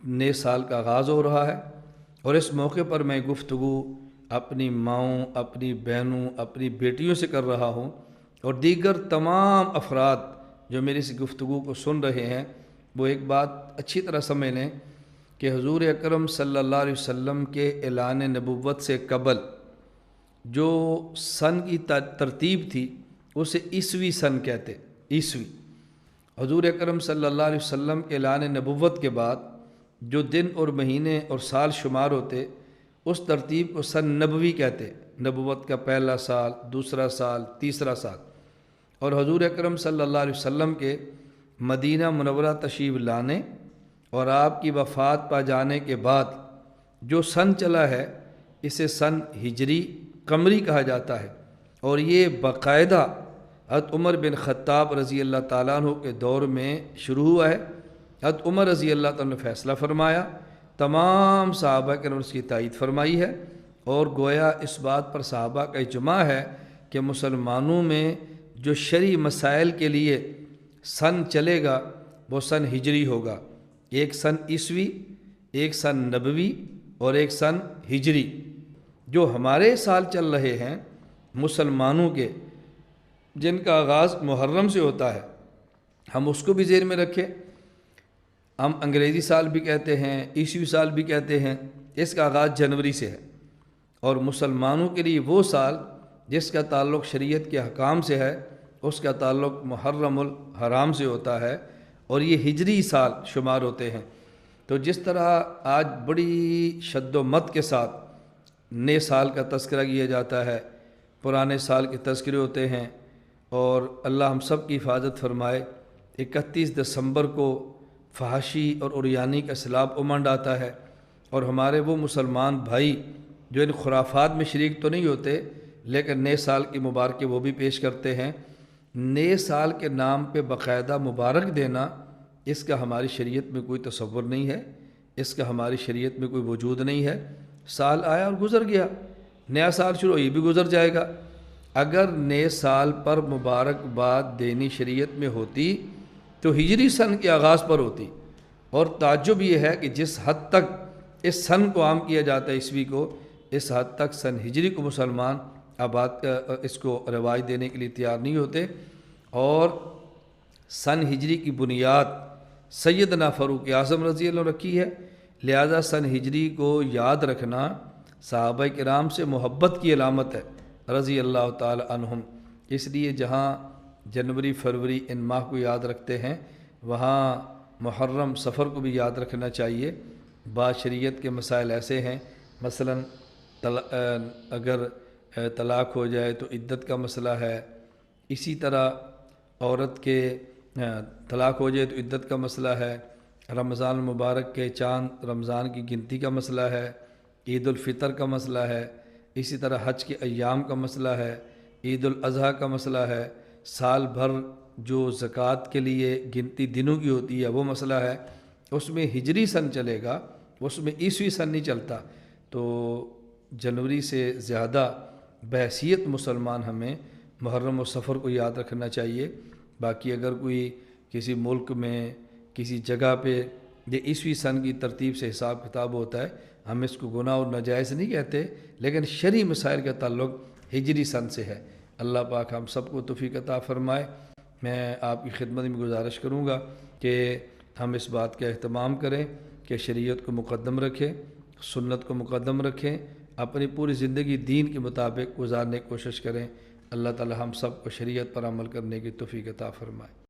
نئے سال کا آغاز ہو رہا ہے، اور اس موقع پر میں گفتگو اپنی ماؤں، اپنی بہنوں، اپنی بیٹیوں سے کر رہا ہوں، اور دیگر تمام افراد جو میری اس گفتگو کو سن رہے ہیں وہ ایک بات اچھی طرح سمجھ لیں کہ حضور اکرم صلی اللہ علیہ وسلم کے اعلان نبوت سے قبل جو سن کی ترتیب تھی اسے عیسوی سن کہتے، عیسوی۔ حضور اکرم صلی اللہ علیہ وسلم کے اعلان نبوت کے بعد جو دن اور مہینے اور سال شمار ہوتے اس ترتیب کو سن نبوی کہتے، نبوت کا پہلا سال، دوسرا سال، تیسرا سال۔ اور حضور اکرم صلی اللہ علیہ وسلم کے مدینہ منورہ تشریف لانے اور آپ کی وفات پا جانے کے بعد جو سن چلا ہے اسے سن ہجری قمری کہا جاتا ہے، اور یہ باقاعدہ حضرت عمر بن خطاب رضی اللہ تعالیٰ عنہ کے دور میں شروع ہوا ہے۔ حضرت عمر رضی اللہ تعالیٰ نے فیصلہ فرمایا، تمام صحابہ کے نے اس کی تائید فرمائی ہے، اور گویا اس بات پر صحابہ کا اجماع ہے کہ مسلمانوں میں جو شرعی مسائل کے لیے سن چلے گا وہ سن ہجری ہوگا، ایک سن عیسوی، ایک سن نبوی اور ایک سن ہجری۔ جو ہمارے سال چل رہے ہیں مسلمانوں کے، جن کا آغاز محرم سے ہوتا ہے، ہم اس کو بھی ذہن میں رکھیں۔ ہم انگریزی سال بھی کہتے ہیں، عیسوی سال بھی کہتے ہیں، اس کا آغاز جنوری سے ہے، اور مسلمانوں کے لیے وہ سال جس کا تعلق شریعت کے احکام سے ہے اس کا تعلق محرم الحرام سے ہوتا ہے، اور یہ ہجری سال شمار ہوتے ہیں۔ تو جس طرح آج بڑی شد و مت کے ساتھ نئے سال کا تذکرہ کیا جاتا ہے، پرانے سال کے تذکرے ہوتے ہیں، اور اللہ ہم سب کی حفاظت فرمائے، 31 دسمبر کو فحاشی اور عریانی کا سیلاب امنڈ آتا ہے، اور ہمارے وہ مسلمان بھائی جو ان خرافات میں شریک تو نہیں ہوتے لیکن نئے سال کی مبارکیں وہ بھی پیش کرتے ہیں۔ نئے سال کے نام پہ باقاعدہ مبارک دینا، اس کا ہماری شریعت میں کوئی تصور نہیں ہے، اس کا ہماری شریعت میں کوئی وجود نہیں ہے۔ سال آیا اور گزر گیا، نیا سال شروع، یہ بھی گزر جائے گا۔ اگر نئے سال پر مبارکباد دینی شریعت میں ہوتی تو ہجری سن کے آغاز پر ہوتی، اور تعجب یہ ہے کہ جس حد تک اس سن کو عام کیا جاتا ہے عیسوی کو، اس حد تک سن ہجری کو مسلمان اس کو رواج دینے کے لیے تیار نہیں ہوتے۔ اور سن ہجری کی بنیاد سیدنا فاروق اعظم رضی اللہ عنہ رکھی ہے، لہذا سن ہجری کو یاد رکھنا صحابہ کرام سے محبت کی علامت ہے رضی اللہ تعالی عنہم۔ اس لیے جہاں جنوری، فروری ان ماہ کو یاد رکھتے ہیں، وہاں محرم، سفر کو بھی یاد رکھنا چاہیے۔ بعض شریعت کے مسائل ایسے ہیں، مثلا اگر طلاق ہو جائے تو عدت کا مسئلہ ہے، اسی طرح عورت کے طلاق ہو جائے تو عدت کا مسئلہ ہے، رمضان المبارک کے چاند رمضان کی گنتی کا مسئلہ ہے، عید الفطر کا مسئلہ ہے، اسی طرح حج کے ایام کا مسئلہ ہے، عید الاضحیٰ کا مسئلہ ہے، سال بھر جو زکوٰۃ کے لیے گنتی دنوں کی ہوتی ہے وہ مسئلہ ہے۔ اس میں ہجری سن چلے گا، اس میں عیسوی سن نہیں چلتا۔ تو جنوری سے زیادہ بحیثیت مسلمان ہمیں محرم و سفر کو یاد رکھنا چاہیے۔ باقی اگر کوئی کسی ملک میں کسی جگہ پہ یہ عیسوی سن کی ترتیب سے حساب کتاب ہوتا ہے، ہم اس کو گناہ اور ناجائز نہیں کہتے، لیکن شرعی مسائل کا تعلق ہجری سن سے ہے۔ اللہ پاک ہم سب کو توفیق عطا فرمائے۔ میں آپ کی خدمت میں گزارش کروں گا کہ ہم اس بات کا اہتمام کریں کہ شریعت کو مقدم رکھیں، سنت کو مقدم رکھیں، اپنی پوری زندگی دین کے مطابق گزارنے کی کوشش کریں۔ اللہ تعالی ہم سب کو شریعت پر عمل کرنے کی توفیق عطا فرمائے۔